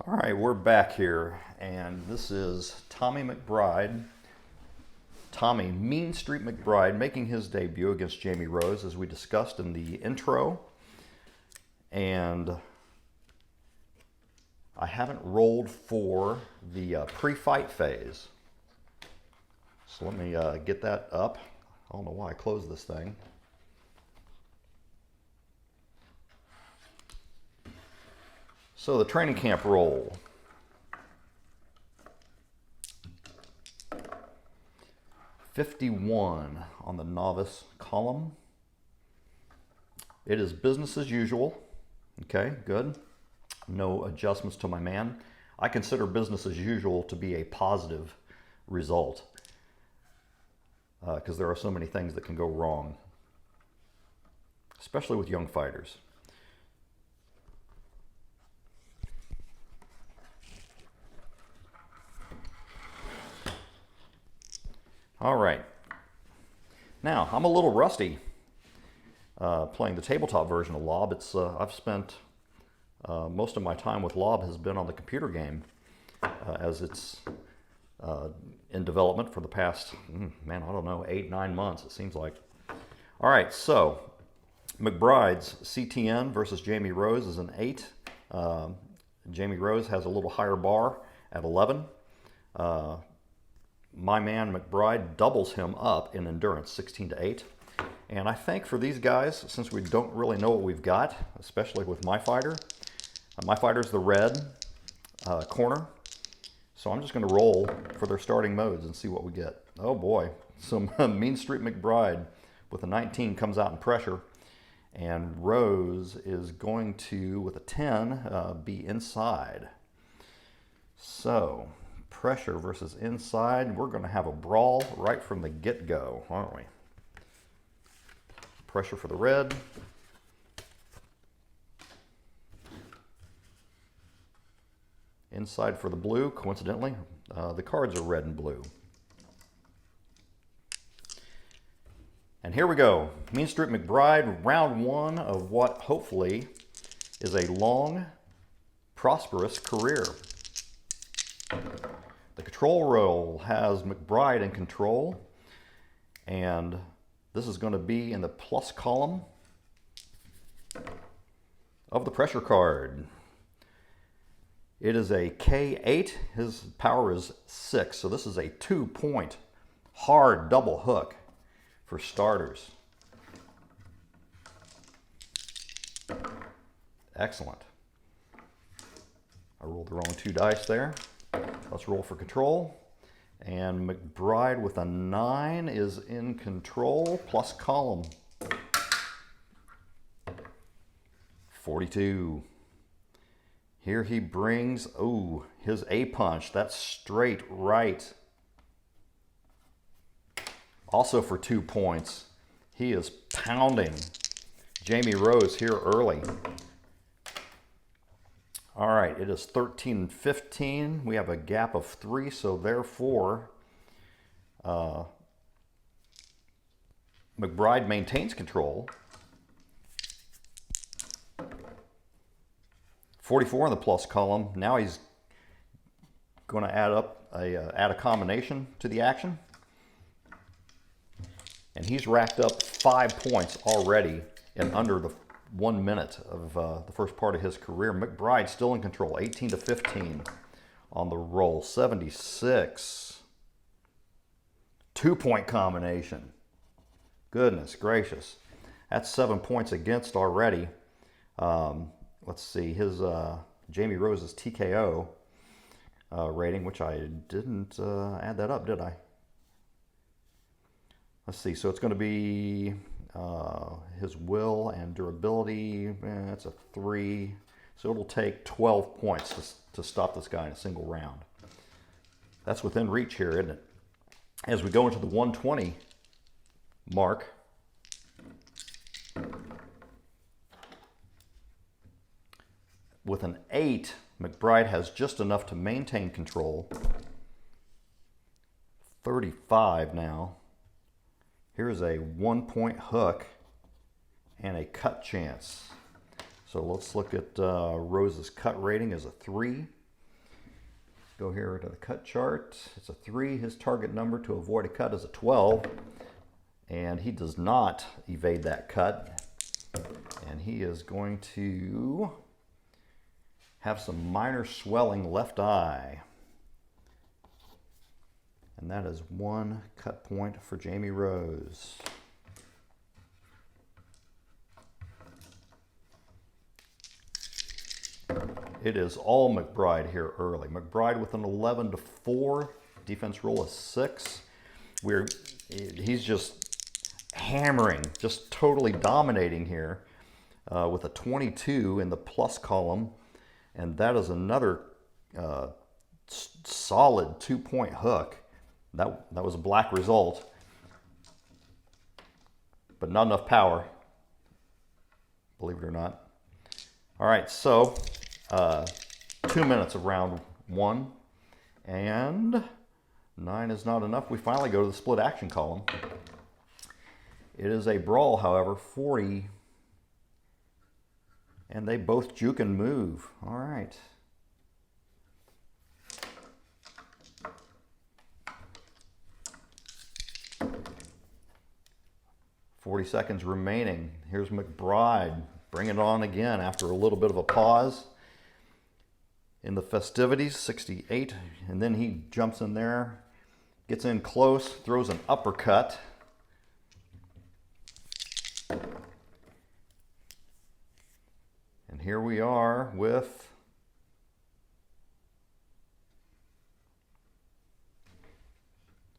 All right, we're back here, and this is Tommy McBride. Tommy Mean Street McBride making his debut against Jamie Rose, as we discussed in the intro. And I haven't rolled for the pre-fight phase. So let me get that up. I don't know why I closed this thing. So the training camp roll. $51 on the novice column. It is business as usual. Okay, good. No adjustments to my man. I consider business as usual to be a positive result because there are so many things that can go wrong, especially with young fighters. All right. Now, I'm a little rusty playing the tabletop version of Lob. I've spent most of my time with Lob has been on the computer game as it's in development for the past, I don't know, 8-9 months, it seems like. All right, so MacBride's CTN versus Jamie Rose is an 8. Jamie Rose has a little higher bar at 11. My man MacBride doubles him up in endurance, 16-8. And I think for these guys, since we don't really know what we've got, especially with my fighter's the red corner. So I'm just going to roll for their starting modes and see what we get. Oh boy, some Mean Street McBride with a 19 comes out in pressure. And Rose is going to, with a 10, be inside. So pressure versus inside. We're going to have a brawl right from the get-go, aren't we? Pressure for the red. Inside for the blue, coincidentally. The cards are red and blue. And here we go. Mean Street McBride, round 1 of what hopefully is a long, prosperous career. The control roll has McBride in control, and this is going to be in the plus column of the pressure card. It is a K8. His power is 6, so this is a 2-point hard double hook for starters. Excellent. I rolled the wrong 2 dice there. Let's roll for control. And McBride with a 9 is in control, plus column. 42. Here he brings, his A-punch. That's straight right. Also for 2 points. He is pounding Jamie Rose here early. All right, it is 13-15. We have a gap of 3, so therefore, McBride maintains control. 44 in the plus column. Now he's going to add a combination to the action. And he's racked up 5 points already in under the 1 minute of the first part of his career. McBride still in control, 18-15 on the roll, 76. 2-point combination. Goodness gracious. That's 7 points against already. Let's see, his Jamie Rose's TKO rating, which I didn't add that up, did I? Let's see, so it's going to be his will and durability, that's a 3. So it'll take 12 points to stop this guy in a single round. That's within reach here, isn't it? As we go into the 120 mark, with an 8, McBride has just enough to maintain control. 35 now. Here's a 1-point hook and a cut chance. So let's look at Rose's cut rating as a 3. Go here to the cut chart. It's a 3. His target number to avoid a cut is a 12. And he does not evade that cut. And he is going to have some minor swelling left eye. And that is 1 cut point for Jamie Rose. It is all MacBride here early. MacBride with an 11-4. Defense roll is 6. He's just hammering, just totally dominating here with a 22 in the plus column. And that is another solid 2-point hook. That was a black result, but not enough power, believe it or not. All right, so 2 minutes of round 1, and 9 is not enough. We finally go to the split action column. It is a brawl, however, 40, and they both juke and move. All right. 40 seconds remaining. Here's MacBride bringing it on again after a little bit of a pause in the festivities. 68, and then he jumps in there, gets in close, throws an uppercut. And here we are with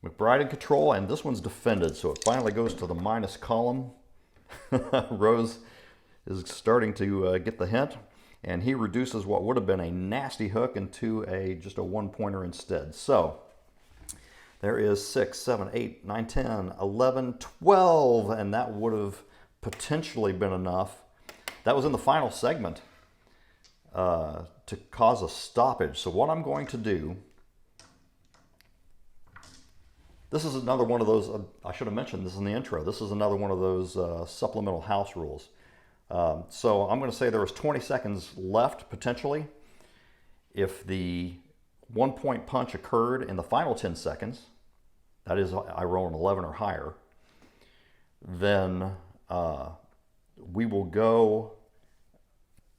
MacBride in control, and this one's defended, so it finally goes to the minus column. Rose is starting to get the hint, and he reduces what would have been a nasty hook into just a 1-pointer instead. So there is 6, 7, 8, 9, 10, 11, 12, and that would have potentially been enough. That was in the final segment to cause a stoppage. So what I'm going to do, this is another one of those, I should have mentioned this in the intro, this is another one of those supplemental house rules. So I'm going to say there was 20 seconds left, potentially. If the 1-point punch occurred in the final 10 seconds, that is, I roll an 11 or higher, then we will go,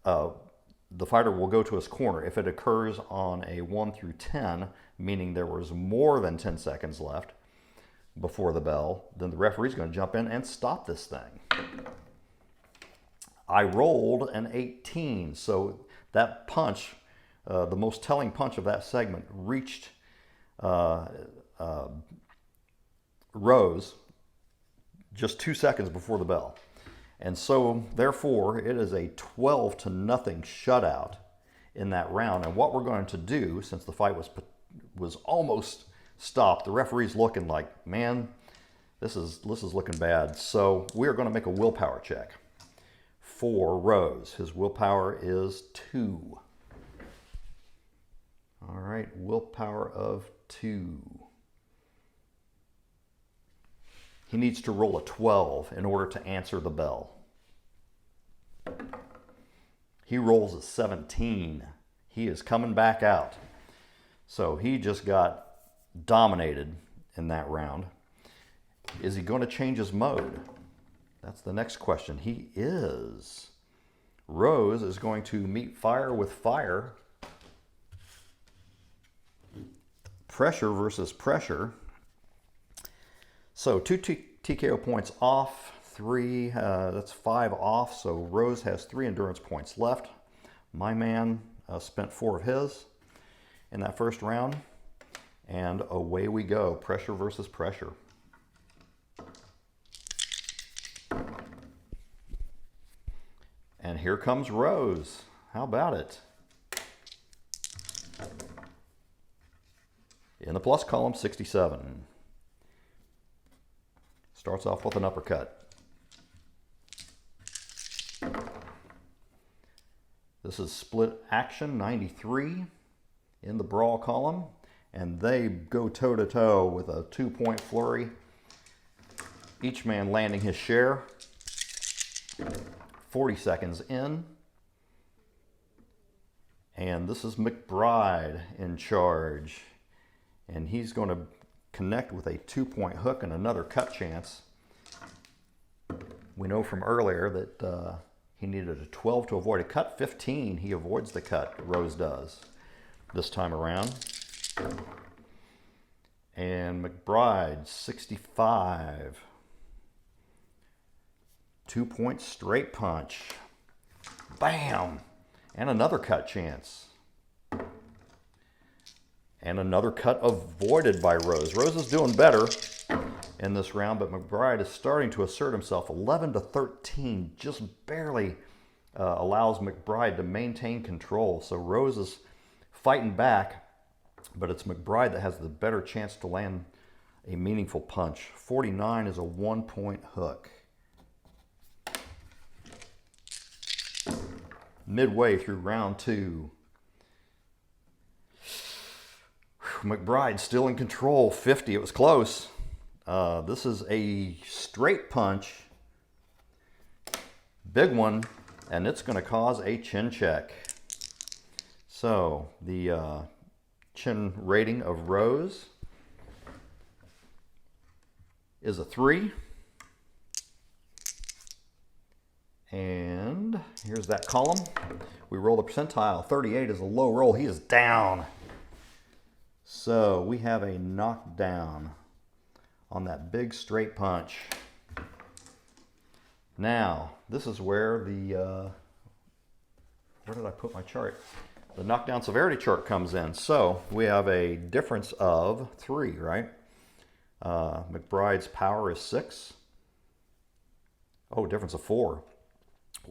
the fighter will go to his corner. If it occurs on a 1 through 10, meaning there was more than 10 seconds left before the bell, then the referee's going to jump in and stop this thing. I rolled an 18, so that punch, the most telling punch of that segment, reached Rose just 2 seconds before the bell. And so, therefore, it is a 12-0 shutout in that round. And what we're going to do, since the fight was almost stopped, the referee's looking like, man, this is looking bad. So we are going to make a willpower check for Rose. His willpower is 2. All right, willpower of 2. He needs to roll a 12 in order to answer the bell. He rolls a 17. He is coming back out. So he just got dominated in that round. Is he going to change his mode? That's the next question. He is. Rose is going to meet fire with fire. Pressure versus pressure. So 2 TKO points off, 3, that's 5 off, so Rose has 3 endurance points left. My man spent 4 of his in that first round, and away we go, pressure versus pressure. And here comes Rose. How about it? In the plus column, 67. Starts off with an uppercut. This is split action, 93 in the brawl column, and they go toe-to-toe with a 2-point flurry, each man landing his share. 40 seconds in, And this is MacBride in charge. And he's going to connect with a 2-point hook and another cut chance. We know from earlier that he needed a 12 to avoid a cut. 15, he avoids the cut. Rose does this time around. And MacBride, 65. 2-point straight punch. Bam! And another cut chance. And another cut avoided by Rose. Rose is doing better in this round, but MacBride is starting to assert himself. 11 to 13 just barely allows MacBride to maintain control. So Rose is fighting back, but it's MacBride that has the better chance to land a meaningful punch. 49 is a 1-point hook. Midway through round 2. MacBride still in control. 50, it was close. This is a straight punch. Big one, and it's going to cause a chin check. So the chin rating of Rose is a 3. And here's that column. We roll the percentile. 38 is a low roll. He is down. So we have a knockdown on that big straight punch. Now, this is where the, where did I put my chart? The knockdown severity chart comes in. So we have a difference of 3, right? MacBride's power is 6. Oh, difference of 4.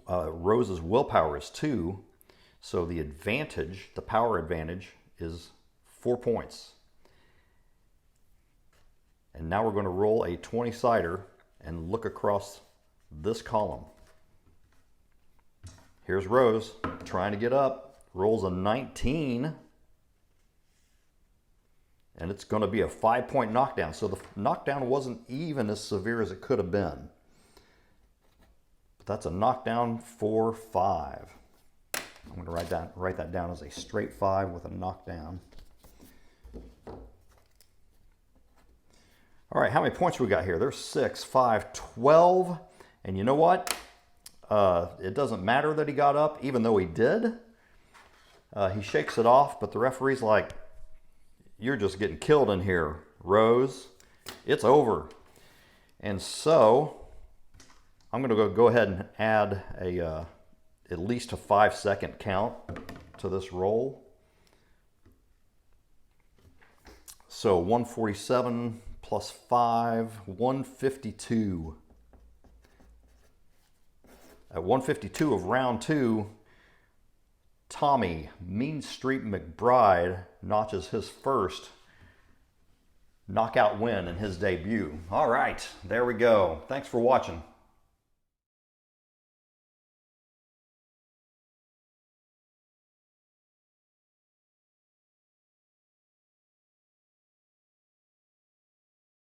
Rose's willpower is 2, so the advantage, the power advantage, is 4 points. And now we're going to roll a 20-sider and look across this column. Here's Rose trying to get up, rolls a 19, and it's going to be a 5-point knockdown. So the knockdown wasn't even as severe as it could have been. That's a knockdown for 5. I'm going to write that down as a straight 5 with a knockdown. All right, how many points we got here? There's 6, 5, 12. And you know what? It doesn't matter that he got up, even though he did. He shakes it off, but the referee's like, you're just getting killed in here, Rose. It's over. And so I'm going to go ahead and add a at least a 5-second count to this roll. So 147 plus 5, 152. At 152 of round 2, Tommy Mean Street MacBride notches his first knockout win in his debut. All right, there we go. Thanks for watching.